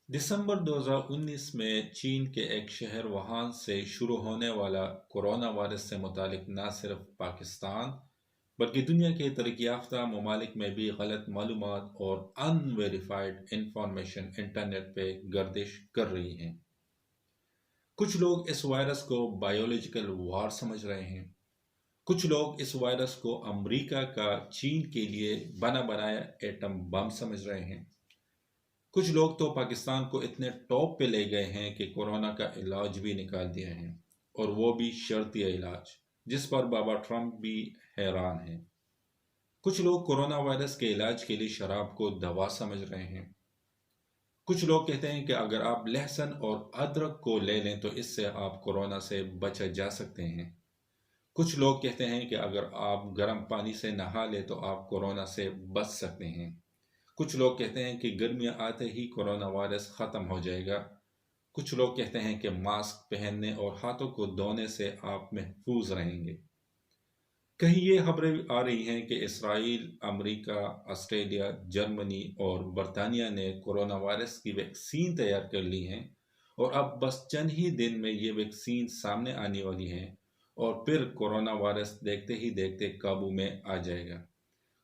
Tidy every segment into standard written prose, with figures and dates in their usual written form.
दिसंबर 2019 में चीन के एक शहर वुहान से शुरू होने वाला कोरोना वायरस से मुतालिक न सिर्फ पाकिस्तान बल्कि दुनिया के तरक्की याफ्ता ममालिक में भी गलत मालूमात और अनवेरिफाइड इंफॉर्मेशन इंटरनेट पे गर्दिश कर रही हैं। कुछ लोग इस वायरस को बायोलॉजिकल वार समझ रहे हैं। कुछ लोग इस वायरस को अमेरिका का चीन के लिए बना बनाया एटम बम समझ रहे हैं। कुछ लोग तो पाकिस्तान को इतने टॉप पे ले गए हैं कि कोरोना का इलाज भी निकाल दिया है, और वो भी शर्तिया इलाज, जिस पर बाबा ट्रंप भी हैरान हैं। कुछ लोग कोरोना वायरस के इलाज के लिए शराब को दवा समझ रहे हैं। कुछ लोग कहते हैं कि अगर आप लहसुन और अदरक को ले लें तो इससे आप कोरोना से बच जा सकते हैं। कुछ लोग कहते हैं कि अगर आप गर्म पानी से नहा लें तो आप कोरोना से बच सकते हैं। कुछ लोग कहते हैं कि गर्मियाँ आते ही कोरोना वायरस ख़त्म हो जाएगा। कुछ लोग कहते हैं कि मास्क पहनने और हाथों को धोने से आप महफूज रहेंगे। कहीं ये खबरें आ रही हैं कि इसराइल, अमेरिका, ऑस्ट्रेलिया, जर्मनी और बरतानिया ने कोरोना वायरस की वैक्सीन तैयार कर ली है, और अब बस चंद ही दिन में ये वैक्सीन सामने आने वाली है, और फिर कोरोना वायरस देखते ही देखते काबू में आ जाएगा।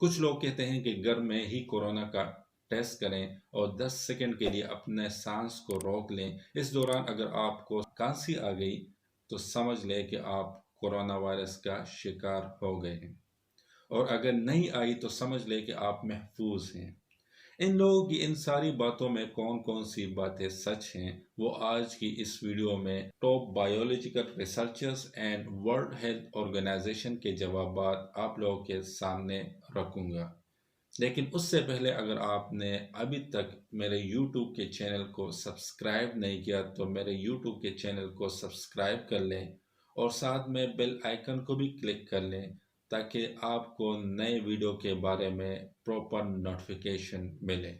कुछ लोग कहते हैं कि घर में ही कोरोना का टेस्ट करें और 10 सेकंड के लिए अपने सांस को रोक लें। इस दौरान अगर आपको खांसी आ गई तो समझ लें कि आप कोरोना वायरस का शिकार हो गए हैं, और अगर नहीं आई तो समझ लें कि आप महफूज हैं। इन लोगों की इन सारी बातों में कौन कौन सी बातें सच हैं, वो आज की इस वीडियो में top biological researchers and World Health Organization के जवाब आप लोगों के सामने रखूंगा। लेकिन उससे पहले अगर आपने अभी तक मेरे YouTube के चैनल को सब्सक्राइब नहीं किया तो मेरे YouTube के चैनल को सब्सक्राइब कर लें, और साथ में बेल आइकन को भी क्लिक कर लें, ताकि आपको नए वीडियो के बारे में प्रॉपर नोटिफिकेशन मिले।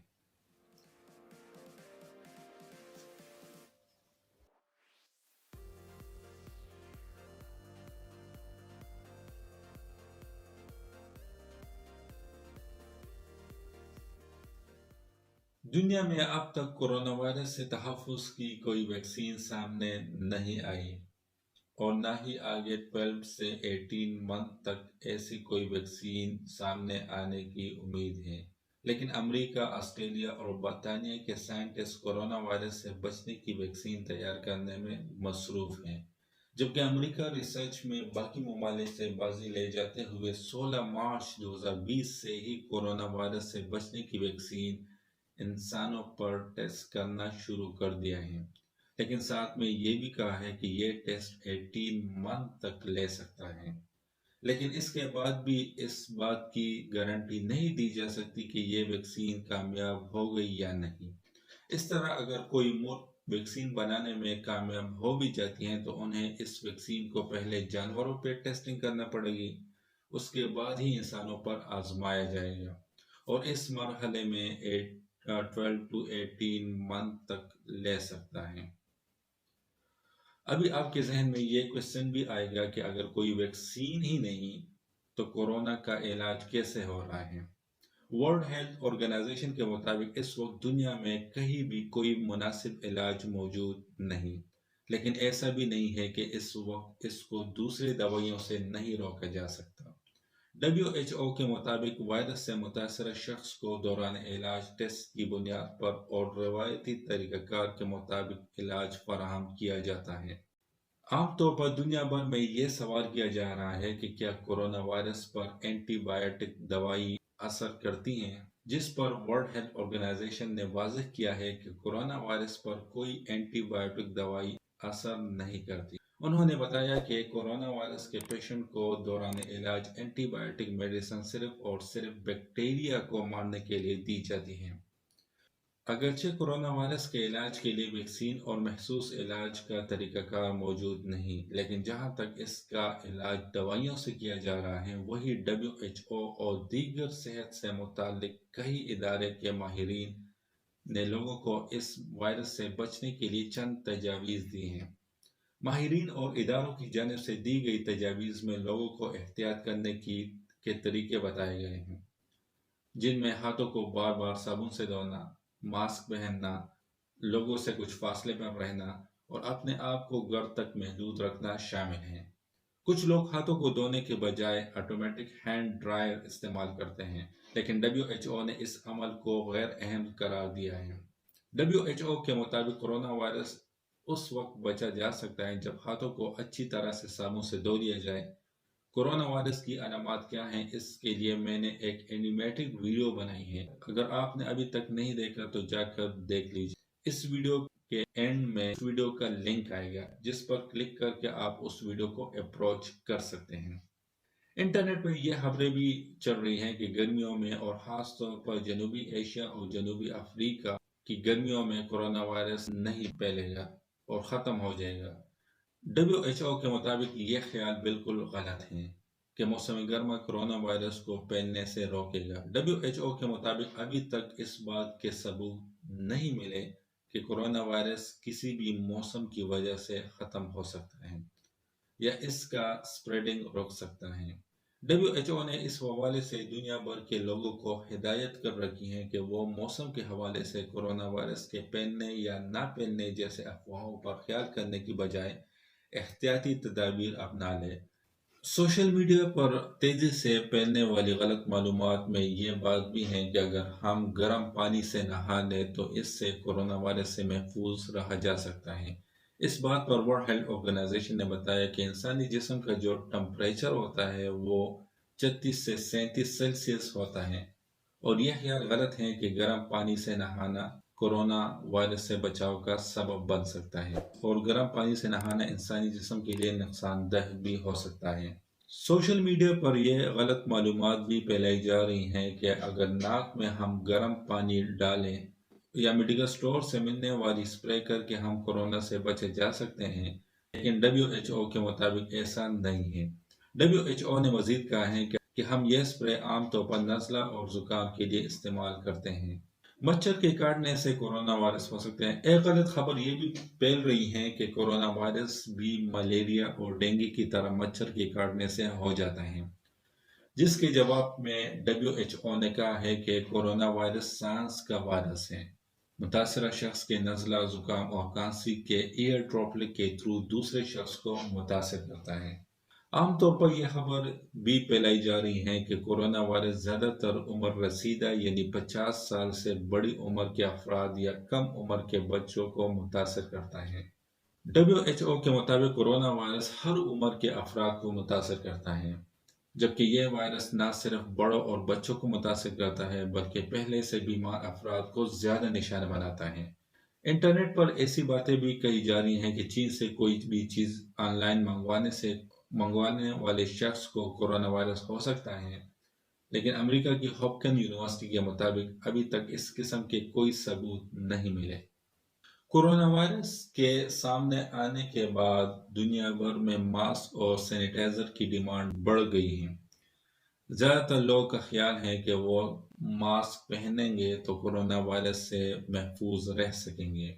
दुनिया में अब तक कोरोना वायरस से तहफ़्फ़ुज़ की कोई वैक्सीन सामने नहीं आई, और ना ही आगे 12 से 18 मंथ तक ऐसी कोई वैक्सीन सामने आने की उम्मीद है। लेकिन अमेरिका, ऑस्ट्रेलिया और बरतानिया के साइंटिस्ट कोरोना वायरस से बचने की वैक्सीन तैयार करने में मसरूफ़ हैं, जबकि अमेरिका रिसर्च में बाकी ममालिक से बाजी ले जाते हुए 16 मार्च 2020 से ही कोरोना वायरस से बचने की वैक्सीन इंसानों पर टेस्ट करना शुरू कर दिया है। लेकिन साथ में ये भी कहा है कि ये टेस्ट 18 मंथ तक ले सकता है। लेकिन इसके बाद भी इस बात की गारंटी नहीं दी जा सकती कि ये वैक्सीन कामयाब हो गई या नहीं। इस तरह अगर कोई मुल्क वैक्सीन बनाने में कामयाब हो भी जाती हैं तो उन्हें इस वैक्सीन को पहले जानवरों पर टेस्टिंग करना पड़ेगी, उसके बाद ही इंसानों पर आजमाया जाएगा, और इस मरहले में 12 टू 18 मंथ तक ले सकता है। अभी आपके जहन में ये क्वेश्चन भी आएगा कि अगर कोई वैक्सीन ही नहीं तो कोरोना का इलाज कैसे हो रहा है। वर्ल्ड हेल्थ ऑर्गेनाइजेशन के मुताबिक इस वक्त दुनिया में कहीं भी कोई मुनासिब इलाज मौजूद नहीं, लेकिन ऐसा भी नहीं है कि इस वक्त इसको दूसरी दवाइयों से नहीं रोका जा सकता। WHO के मुताबिक वायरस से मुतासर शख्स को दौरान इलाज टेस्ट की बुनियाद पर और रवायती तरीक़ाकार के मुताबिक इलाज फराहम किया जाता है। आमतौर पर दुनिया भर में ये सवाल किया जा रहा है कि क्या कोरोना वायरस पर एंटीबायोटिक दवाई असर करती हैं, जिस पर वर्ल्ड हेल्थ ऑर्गेनाइजेशन ने वाज़ेह किया है कि कोरोना वायरस पर कोई एंटीबायोटिक दवाई असर नहीं करती। उन्होंने बताया कि कोरोना वायरस के पेशेंट को दौरान इलाज एंटीबायोटिक मेडिसिन सिर्फ और सिर्फ बैक्टीरिया को मारने के लिए दी जाती है। अगरचे कोरोना वायरस के इलाज के लिए वैक्सीन और महसूस इलाज का तरीक़ाकार मौजूद नहीं, लेकिन जहाँ तक इसका इलाज दवाइयों से किया जा रहा है, वही WHO और दीगर सेहत से मुताल्लिक कई इदारे के माहिरीन ने लोगों को इस वायरस से बचने के लिए चंद तजावीज़ दी हैं। माहिरीन और इदारों की जानिब से दी गई तजावीज़ में लोगों को एहतियात करने के तरीके बताए गए हैं, जिनमें हाथों को बार बार साबुन से धोना, मास्क पहनना, لوگوں سے کچھ فاصلے پر رہنا اور اپنے آپ کو گھر تک محدود رکھنا شامل ہیں۔ کچھ لوگ ہاتھوں کو دھونے کے بجائے آٹومیٹک ہینڈ ڈرائر استعمال کرتے ہیں، لیکن WHO نے اس عمل کو غیر اہم قرار دیا ہے۔ WHO کے مطابق کورونا وائرس اس وقت بچا جا سکتا ہے جب ہاتھوں کو اچھی طرح سے صابن سے دھو لیا جائے۔ کورونا وائرس کی علامات کیا ہیں، اس کے لیے میں نے ایک اینیمیٹڈ ویڈیو بنائی ہے۔ اگر آپ نے ابھی تک نہیں دیکھا تو جا کر دیکھ لیجیے۔ اس ویڈیو کے اینڈ میں اس ویڈیو کا لنک آئے گا جس پر کلک کر کے آپ اس ویڈیو کو اپروچ کر سکتے ہیں۔ انٹرنیٹ پر یہ خبریں بھی چل رہی ہیں کہ گرمیوں میں اور خاص طور پر جنوبی ایشیا اور جنوبی افریقہ کی گرمیوں میں کورونا وائرس نہیں پھیلے گا اور ختم ہو جائے گا۔ WHO کے مطابق یہ خیال بالکل غلط ہے کہ موسم گرما کورونا وائرس کو پھیلنے سے روکے گا۔ WHO کے مطابق ابھی تک اس بات کے ثبوت نہیں ملے کہ کورونا وائرس کسی بھی موسم کی وجہ سے ختم ہو سکتا ہے یا اس کا سپریڈنگ روک سکتا ہے۔ WHO نے اس حوالے سے دنیا بھر کے لوگوں کو ہدایت کر رکھی ہے کہ وہ موسم کے حوالے سے کورونا وائرس کے پھیلنے یا نہ پھیلنے جیسے افواہوں پر خیال کرنے کی بجائے احتیاطی تدابیر اپنا لے۔ سوشل میڈیا پر تیزی سے پھیلنے والی غلط معلومات میں یہ بات بھی ہے کہ اگر ہم گرم پانی سے نہا لیں تو اس سے کورونا وائرس سے محفوظ رہا جا سکتا ہے۔ اس بات پر ورلڈ ہیلتھ آرگنائزیشن نے بتایا کہ انسانی جسم کا جو ٹمپریچر ہوتا ہے وہ 36 سے 37 سیلسیس ہوتا ہے، اور یہ خیال غلط ہے کہ گرم پانی سے نہانا کورونا وائرس سے بچاؤ کا سبب بن سکتا ہے، اور گرم پانی سے نہانا انسانی جسم کے لیے نقصان دہ بھی ہو سکتا ہے۔ سوشل میڈیا پر یہ غلط معلومات بھی پھیلائی جا رہی ہیں کہ اگر ناک میں ہم گرم پانی ڈالیں یا میڈیکل سٹور سے ملنے والی سپرے کر کے ہم کورونا سے بچے جا سکتے ہیں، لیکن WHO کے مطابق ایسا نہیں ہے۔ WHO نے مزید کہا ہے کہ ہم یہ سپرے عام طور پر نزلہ اور زکام کے لیے استعمال کرتے ہیں۔ مچھر کے کاٹنے سے کورونا وائرس ہو سکتے ہیں۔ ایک غلط خبر یہ بھی پھیل رہی ہے کہ کورونا وائرس بھی ملیریا اور ڈینگی کی طرح مچھر کے کاٹنے سے ہو جاتا ہے، جس کے جواب میں WHO نے کہا ہے کہ کورونا وائرس سانس کا وائرس ہے۔ متاثرہ شخص کے نزلہ، زکام اور کھانسی کے ایئر ڈراپلٹ کے تھرو دوسرے شخص کو متاثر کرتا ہے۔ عام طور پر یہ خبر بھی پھیلائی جا رہی ہے کہ کورونا وائرس زیادہ تر عمر رسیدہ یعنی 50 سال سے بڑی عمر کے افراد یا کم عمر کے بچوں کو متاثر کرتا ہے۔ WHO کے مطابق کورونا وائرس ہر عمر کے افراد کو متاثر کرتا ہے، جبکہ یہ وائرس نہ صرف بڑوں اور بچوں کو متاثر کرتا ہے بلکہ پہلے سے بیمار افراد کو زیادہ نشانہ بناتا ہے۔ انٹرنیٹ پر ایسی باتیں بھی کہی جا رہی ہیں کہ چین سے کوئی بھی چیز آن لائن منگوانے والے شخص کو کورونا وائرس ہو سکتا ہے، لیکن امریکہ کی ہاپکن یونیورسٹی کے مطابق ابھی تک اس قسم کے کوئی ثبوت نہیں ملے۔ کورونا وائرس کے سامنے آنے کے بعد دنیا بھر میں ماسک اور سینیٹائزر کی ڈیمانڈ بڑھ گئی ہے۔ زیادہ تر لوگوں کا خیال ہے کہ وہ ماسک پہنیں گے تو کورونا وائرس سے محفوظ رہ سکیں گے،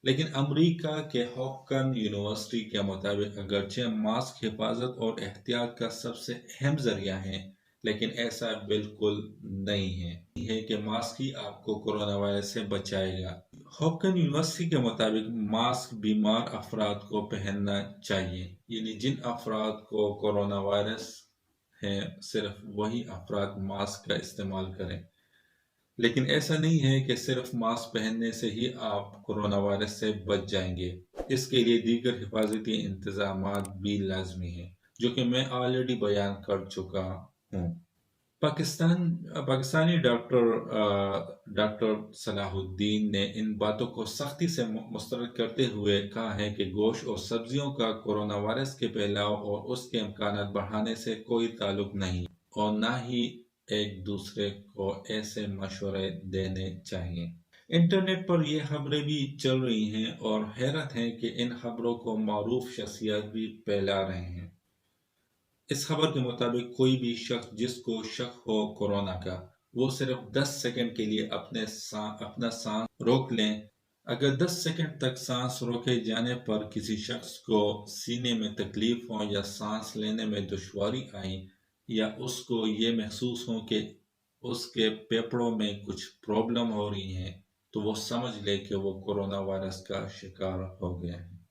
لیکن امریکہ کے ہاپکن یونیورسٹی کے مطابق اگرچہ ماسک حفاظت اور احتیاط کا سب سے اہم ذریعہ ہے، لیکن ایسا بالکل نہیں ہے کہ ماسک ہی آپ کو کورونا وائرس سے بچائے گا۔ ہاپکن یونیورسٹی کے مطابق ماسک بیمار افراد کو پہننا چاہیے، یعنی جن افراد کو کورونا وائرس ہے صرف وہی افراد ماسک کا استعمال کریں، لیکن ایسا نہیں ہے کہ صرف ماسک پہننے سے ہی آپ کورونا وائرس سے بچ جائیں گے۔ اس کے لیے دیگر حفاظتی انتظامات بھی لازمی ہیں، جو کہ میں آلریڈی بیان کر چکا ہوں۔ پاکستانی ڈاکٹر صلاح الدین نے ان باتوں کو سختی سے مسترد کرتے ہوئے کہا ہے کہ گوشت اور سبزیوں کا کورونا وائرس کے پھیلاؤ اور اس کے امکانات بڑھانے سے کوئی تعلق نہیں، اور نہ ہی ایک دوسرے کو ایسے مشورے دینے چاہیے۔ انٹرنیٹ پر یہ خبریں بھی چل رہی ہیں اور حیرت ہے کہ ان خبروں کو معروف شخصیات بھی پھیلا رہے ہیں۔ اس خبر کے مطابق کوئی بھی شخص جس کو شک ہو کورونا کا، وہ صرف 10 سیکنڈ کے لیے اپنا سانس روک لیں۔ اگر 10 سیکنڈ تک سانس روکے جانے پر کسی شخص کو سینے میں تکلیف ہو یا سانس لینے میں دشواری آئے، یا اس کو یہ محسوس ہو کہ اس کے پھیپھڑوں میں کچھ پرابلم ہو رہی ہے، तो वो समझ ले कि वो कोरोना वायरस का शिकार हो गए हैं।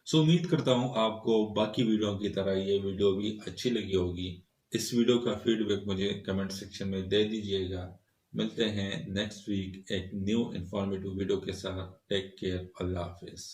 सो उम्मीद करता हूँ आपको बाकी वीडियो की तरह ये वीडियो भी अच्छी लगी होगी। इस वीडियो का फीडबैक मुझे कमेंट सेक्शन में दे दीजिएगा। मिलते हैं नेक्स्ट वीक एक न्यू इन्फॉर्मेटिव वीडियो के साथ। टेक केयर, अल्लाह हाफिज।